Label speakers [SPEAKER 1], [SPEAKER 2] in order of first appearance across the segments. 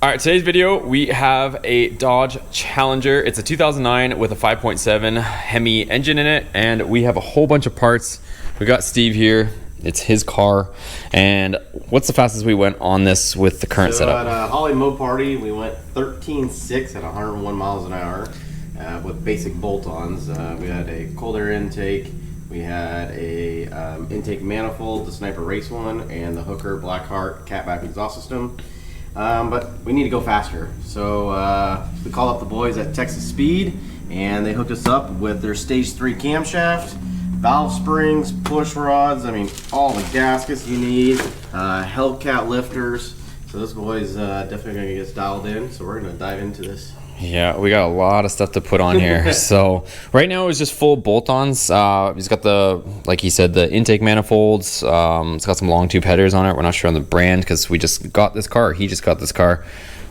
[SPEAKER 1] All right, today's video, we have a Dodge Challenger. It's a 2009 with a 5.7 HEMI engine in it, and we have a whole bunch of parts. We got Steve here. It's his car. And what's the fastest we went on this with the current setup?
[SPEAKER 2] At Holly Mo Party, we went 13.6 at 101 miles an hour with basic bolt-ons. We had a cold air intake. We had a intake manifold, the Sniper Race one, and the Hooker Blackheart catback exhaust system. But we need to go faster. So we called up the boys at Texas Speed, and they hooked us up with their Stage 3 camshaft, valve springs, push rods, I mean, all the gaskets you need, Hellcat lifters. So those boys definitely gonna get us dialed in. So we're gonna dive into this.
[SPEAKER 1] Yeah, we got a lot of stuff to put on here. So right now it's just full bolt-ons. He's got the, like he said, the intake manifolds. It's got some long tube headers on it. We're not sure on the brand because we just got this car. He just got this car.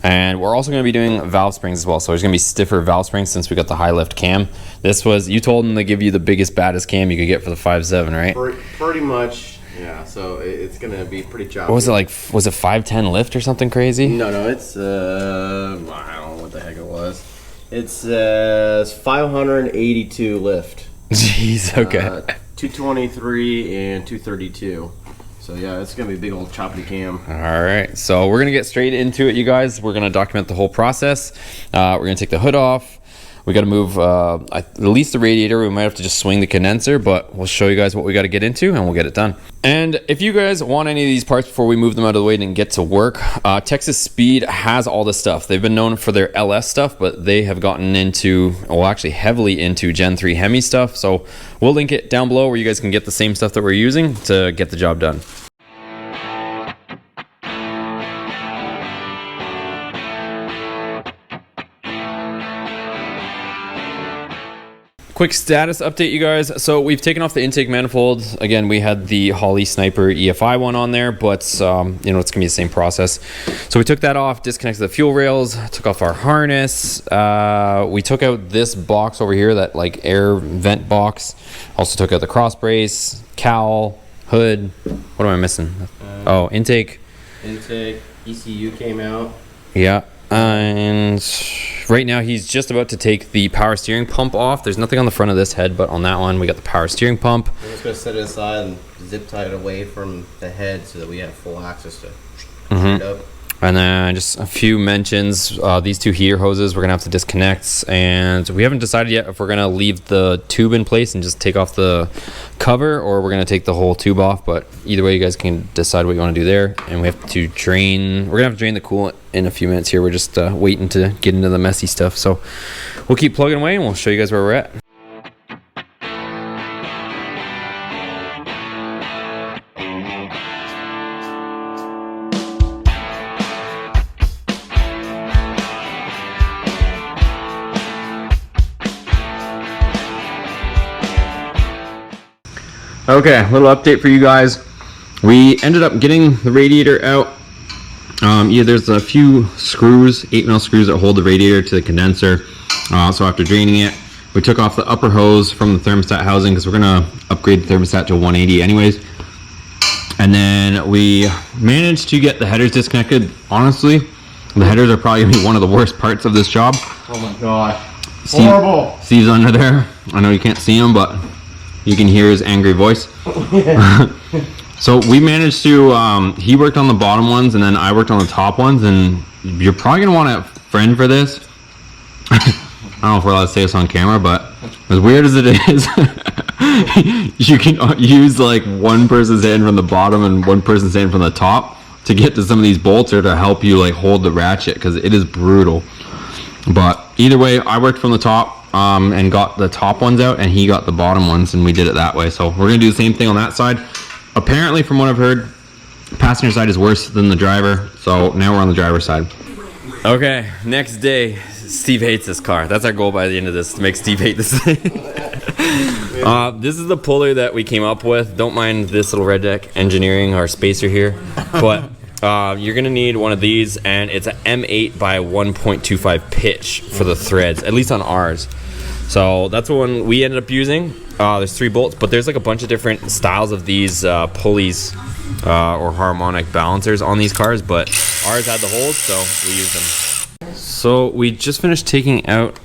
[SPEAKER 1] And we're also going to be doing valve springs as well. So there's going to be stiffer valve springs since we got the high lift cam. This was, you told him to give you the biggest, baddest cam you could get for the 5.7, right?
[SPEAKER 2] Pretty much. Yeah, so it's gonna be pretty choppy.
[SPEAKER 1] What was it like? Was it 510 lift or something crazy?
[SPEAKER 2] No, it's I don't know what the heck it was. It's 582 lift.
[SPEAKER 1] Jeez, okay.
[SPEAKER 2] 223 and 232. So yeah, it's gonna be a big old choppy cam.
[SPEAKER 1] All right, so we're gonna get straight into it, you guys. We're gonna document the whole process. We're gonna take the hood off. We got to move at least the radiator. We might have to just swing the condenser, but we'll show you guys what we got to get into and we'll get it done. And if you guys want any of these parts before we move them out of the way and get to work, Texas Speed has all this stuff. They've been known for their LS stuff, but they have gotten into, well, actually heavily into Gen 3 HEMI stuff. So we'll link it down below where you guys can get the same stuff that we're using to get the job done. Quick status update, you guys. So we've taken off the intake manifold. Again, we had the Holley Sniper EFI one on there, but you know, it's gonna be the same process. So we took that off, disconnected the fuel rails, took off our harness. We took out this box over here, that like air vent box. Also took out the cross brace, cowl, hood. What am I missing? Oh, intake.
[SPEAKER 2] Intake, ECU came out.
[SPEAKER 1] Yeah. And right now he's just about to take the power steering pump off. There's nothing on the front of this head, but on that one we got the power steering pump.
[SPEAKER 2] I'm just gonna set it aside and zip tie it away from the head so that we have full access to shoot up.
[SPEAKER 1] And then just a few mentions. These two heater hoses we're gonna have to disconnect, and we haven't decided yet if we're gonna leave the tube in place and just take off the cover, or we're gonna take the whole tube off. But either way, you guys can decide what you want to do there. And we have to drain. We're gonna have to drain the coolant in a few minutes here. We're just waiting to get into the messy stuff. So we'll keep plugging away, and we'll show you guys where we're at. Okay, little update for you guys. We ended up getting the radiator out. Yeah, there's a few screws, 8mm screws that hold the radiator to the condenser. So after draining it, we took off the upper hose from the thermostat housing because we're gonna upgrade the thermostat to 180 anyways. And then we managed to get the headers disconnected. Honestly, the headers are probably gonna be one of the worst parts of this job.
[SPEAKER 2] Oh my god,
[SPEAKER 1] horrible. Steve's under there. I know you can't see him, but you can hear his angry voice. So we managed to, he worked on the bottom ones and then I worked on the top ones, and you're probably gonna want a friend for this. I don't know if we're allowed to say this on camera, but as weird as it is, you can use like one person's hand from the bottom and one person's hand from the top to get to some of these bolts, or to help you like hold the ratchet, because it is brutal. But either way, I worked from the top and got the top ones out, and he got the bottom ones, and we did it that way. So we're gonna do the same thing on that side. Apparently, from what I've heard, passenger side is worse than the driver, so now we're on the driver's side. Okay, next day. Steve hates this car. That's our goal by the end of this, to make Steve hate this thing. This is the puller that we came up with. Don't mind this little red deck engineering, our spacer here, but you're gonna need one of these, and it's an M8 by 1.25 pitch for the threads, at least on ours. So that's the one we ended up using. There's 3 bolts, but there's like a bunch of different styles of these pulleys or harmonic balancers on these cars, but ours had the holes, so we used them. So we just finished taking out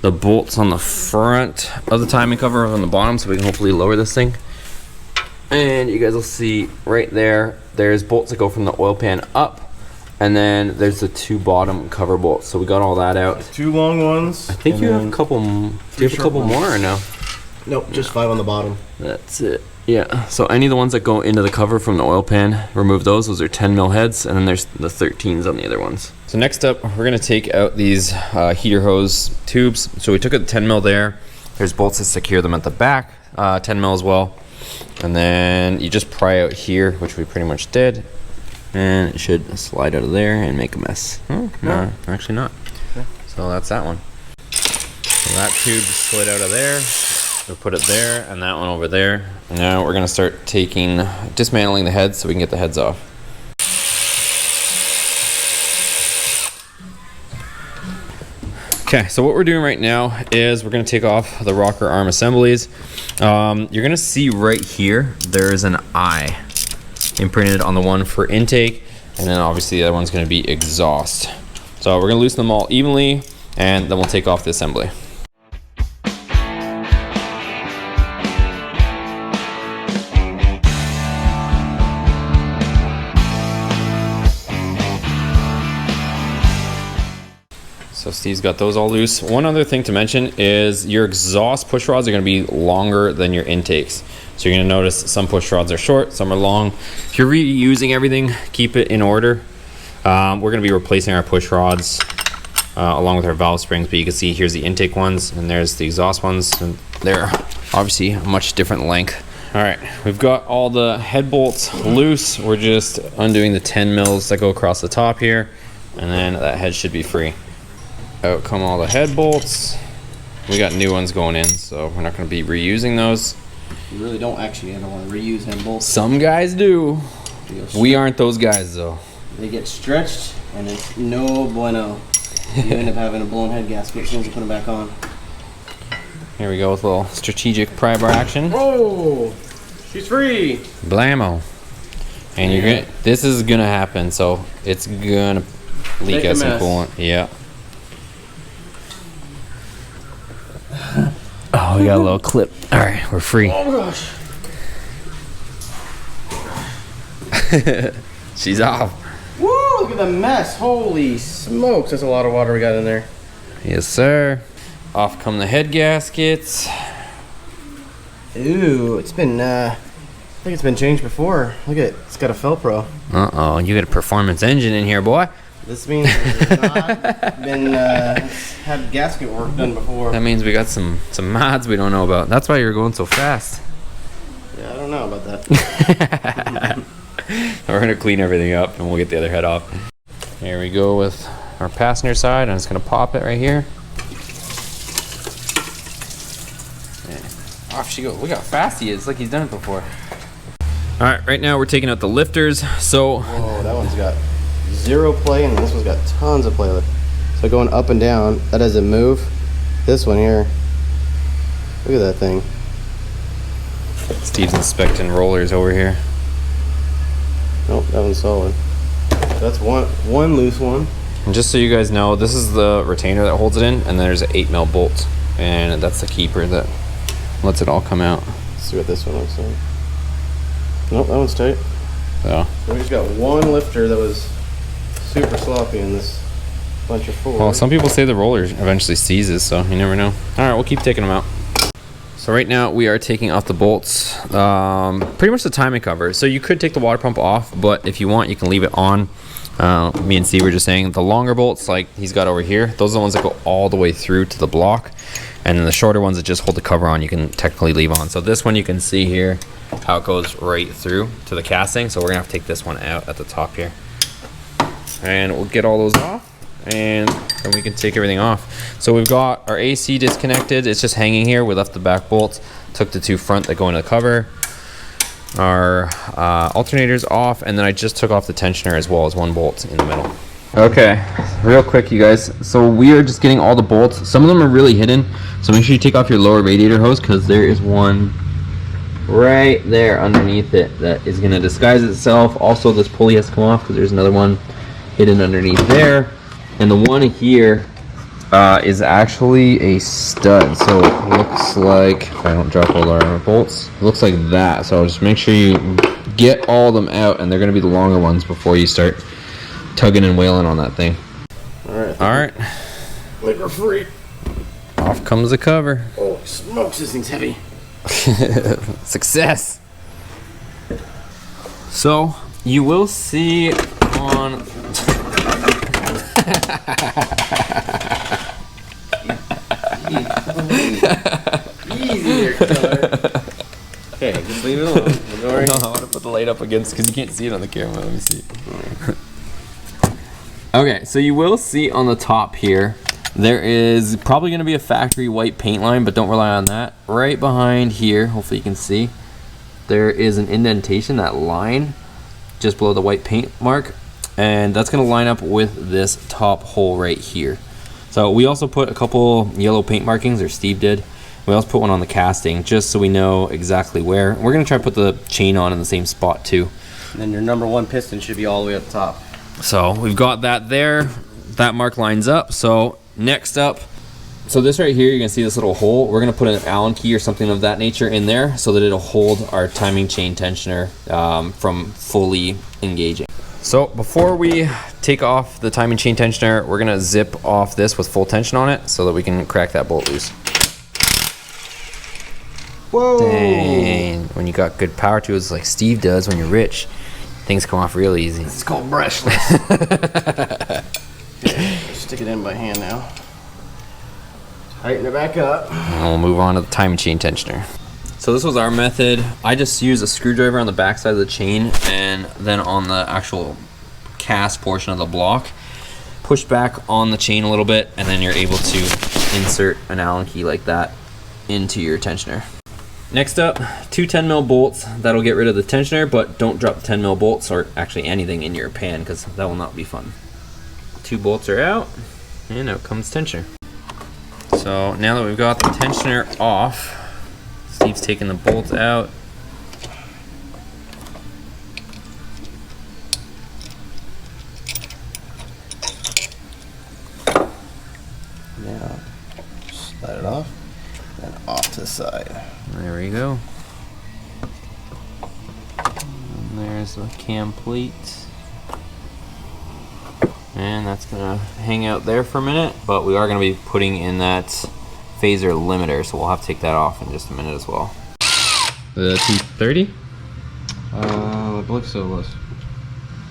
[SPEAKER 1] the bolts on the front of the timing cover on the bottom, so we can hopefully lower this thing. And you guys will see right there, there's bolts that go from the oil pan up, and then there's the 2 bottom cover bolts. So we got all that out.
[SPEAKER 2] 2 long ones.
[SPEAKER 1] I think you have a couple. Do you have a couple more or no?
[SPEAKER 2] Nope, just 5 on the bottom.
[SPEAKER 1] That's it. Yeah. So any of the ones that go into the cover from the oil pan, remove those. Those are 10 mil heads, and then there's the 13s on the other ones. So next up, we're gonna take out these heater hose tubes. So we took out the 10 mil there. There's bolts to secure them at the back, 10 mil as well. And then you just pry out here, which we pretty much did, and it should slide out of there and make a mess. Oh, no, actually not. Okay. So that's that one. So that tube slid out of there. We put it there, and that one over there. And now we're gonna start dismantling the heads so we can get the heads off. Okay, so what we're doing right now is we're gonna take off the rocker arm assemblies. You're gonna see right here, there's an I imprinted on the one for intake, and then obviously the other one's gonna be exhaust. So we're gonna loosen them all evenly, and then we'll take off the assembly. So Steve's got those all loose. One other thing to mention is your exhaust push rods are gonna be longer than your intakes. So you're gonna notice some push rods are short, some are long. If you're reusing everything, keep it in order. We're gonna be replacing our push rods along with our valve springs, but you can see here's the intake ones and there's the exhaust ones, and they're obviously a much different length. All right, we've got all the head bolts loose. We're just undoing the 10 mils that go across the top here, and then that head should be free. Out come all the head bolts. We got new ones going in, so we're not going to be reusing those.
[SPEAKER 2] You really don't actually ever want to reuse head bolts.
[SPEAKER 1] Some guys do. We aren't those guys though.
[SPEAKER 2] They get stretched, and it's no bueno. You end up having a blown head gasket as soon as you put them back on.
[SPEAKER 1] Here we go with a little strategic pry bar action.
[SPEAKER 2] Oh, she's free.
[SPEAKER 1] Blammo. And you're gonna. This is gonna happen, so it's gonna leak out some coolant. Yeah. Oh, we got a little clip. All right, we're free.
[SPEAKER 2] Oh
[SPEAKER 1] gosh. She's off.
[SPEAKER 2] Woo, look at the mess. Holy smokes, that's a lot of water we got in there.
[SPEAKER 1] Yes, sir. Off come the head gaskets.
[SPEAKER 2] Ooh, it's been, I think it's been changed before. Look at it, it's got a Felpro.
[SPEAKER 1] Uh-oh, you got a performance engine in here, boy.
[SPEAKER 2] This means it's not been, had gasket work done before.
[SPEAKER 1] That means we got some mods we don't know about. That's why you're going so fast.
[SPEAKER 2] Yeah, I don't know about that.
[SPEAKER 1] We're gonna clean everything up and we'll get the other head off. Here we go with our passenger side. I'm just gonna pop it right here. Yeah. Off she goes. Look how fast he is. It's like he's done it before. All right, right now we're taking out the lifters. So,
[SPEAKER 2] whoa, that one's got 0 play and this one's got tons of play with it. So going up and down, that doesn't move. This one here, look at that thing.
[SPEAKER 1] Steve's inspecting rollers over here.
[SPEAKER 2] Nope, that one's solid. That's one loose one.
[SPEAKER 1] And just so you guys know, this is the retainer that holds it in, and there's an 8 mil bolt, and that's the keeper that lets it all come out.
[SPEAKER 2] Let's see what this one looks like. Nope, that one's tight.
[SPEAKER 1] So
[SPEAKER 2] we just got one lifter that was super sloppy in this bunch of 4.
[SPEAKER 1] well, some people say the roller eventually seizes, so you never know. All right, we'll keep taking them out. So right now we are taking off the bolts, pretty much the timing cover. So you could take the water pump off, but if you want, you can leave it on. Me and Steve were just saying the longer bolts, like he's got over here, those are the ones that go all the way through to the block, and then the shorter ones that just hold the cover on, you can technically leave on. So this one you can see here how it goes right through to the casting. So we're gonna have to take this one out at the top here, and we'll get all those off, and then we can take everything off. So we've got our AC disconnected. It's just hanging here. We left the back bolts, took the 2 front that go into the cover. Our alternators off, and then I just took off the tensioner as well as 1 bolt in the middle. Okay, real quick you guys, so we are just getting all the bolts. Some of them are really hidden, so make sure you take off your lower radiator hose, because there is one right there underneath it that is going to disguise itself. Also, this pulley has to come off because there's another one hidden underneath there. And the one here is actually a stud. So it looks like, if I don't drop all our bolts, it looks like that. So just make sure you get all of them out, and they're going to be the longer ones before you start tugging and wailing on that thing. Alright.
[SPEAKER 2] Liquor free.
[SPEAKER 1] Off comes the cover.
[SPEAKER 2] Oh, smokes, this thing's heavy.
[SPEAKER 1] Success. So you will see on
[SPEAKER 2] easy there, killer. Okay, just leave it alone.
[SPEAKER 1] No, I want to put the light up against because you can't see it on the camera. Let me see. Okay, so you will see on the top here, there is probably going to be a factory white paint line, but don't rely on that. Right behind here, hopefully you can see, there is an indentation, that line just below the white paint mark, and that's going to line up with this top hole right here. So we also put a couple yellow paint markings, or Steve did. We also put one on the casting just so we know exactly where. We're going to try to put the chain on in the same spot too.
[SPEAKER 2] And then your number one piston should be all the way at the top.
[SPEAKER 1] So we've got that there. That mark lines up. So next up, so this right here, you're gonna see this little hole. We're gonna put an Allen key or something of that nature in there so that it'll hold our timing chain tensioner from fully engaging. So before we take off the timing chain tensioner, we're gonna zip off this with full tension on it so that we can crack that bolt loose.
[SPEAKER 2] Whoa!
[SPEAKER 1] Dang. When you got good power tools like Steve does when you're rich, things come off real easy.
[SPEAKER 2] It's called brushless. Stick it in by hand now. Tighten it back up.
[SPEAKER 1] And we'll move on to the timing chain tensioner. So this was our method. I just used a screwdriver on the back side of the chain, and then on the actual cast portion of the block, push back on the chain a little bit, and then you're able to insert an Allen key like that into your tensioner. Next up, two 10mm bolts. That'll get rid of the tensioner, but don't drop 10mm bolts, or actually anything in your pan, because that will not be fun. Two bolts are out, and out comes tensioner. So now that we've got the tensioner off, Steve's taking the bolts out.
[SPEAKER 2] Now, slide it off, and off to the side.
[SPEAKER 1] There we go. And there's the cam plate. And that's gonna hang out there for a minute, but we are gonna be putting in that phaser limiter, so we'll have to take that off in just a minute as well. The T30?
[SPEAKER 2] I believe so it was.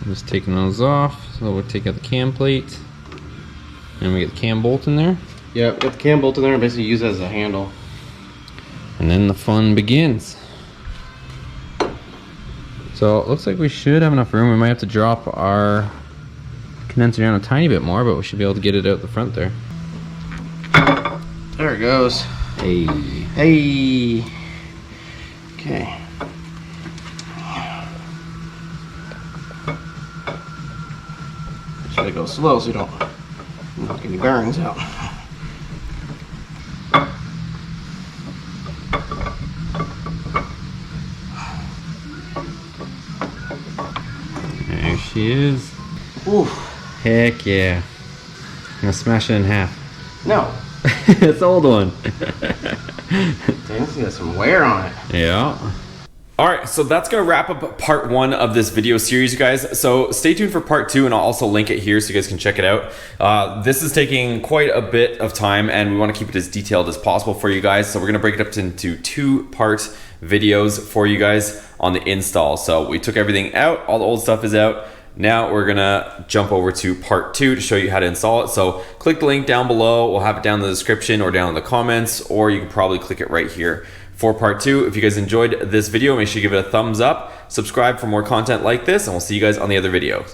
[SPEAKER 1] I'm just taking those off, so we'll take out the cam plate. And we get the cam bolt in there.
[SPEAKER 2] Yeah, got the cam bolt in there and basically use it as a handle.
[SPEAKER 1] And then the fun begins. So it looks like we should have enough room. We might have to drop our condenser down a tiny bit more, but we should be able to get it out the front there.
[SPEAKER 2] There it goes.
[SPEAKER 1] Hey.
[SPEAKER 2] Hey. Okay. Try to go slow so you don't knock any bearings out.
[SPEAKER 1] There she is.
[SPEAKER 2] Oof.
[SPEAKER 1] Heck yeah. I'm gonna smash it in half.
[SPEAKER 2] No.
[SPEAKER 1] It's the old one.
[SPEAKER 2] Dang, it's got some wear on it.
[SPEAKER 1] Yeah. Alright, so that's going to wrap up part 1 of this video series, you guys. So stay tuned for part 2, and I'll also link it here so you guys can check it out. This is taking quite a bit of time, and we want to keep it as detailed as possible for you guys. So we're going to break it up into 2-part videos for you guys on the install. So we took everything out, all the old stuff is out. Now we're gonna jump over to part 2 to show you how to install it. So click the link down below. We'll have it down in the description or down in the comments, or you can probably click it right here for part 2. If you guys enjoyed this video, make sure you give it a thumbs up, subscribe for more content like this, and we'll see you guys on the other videos.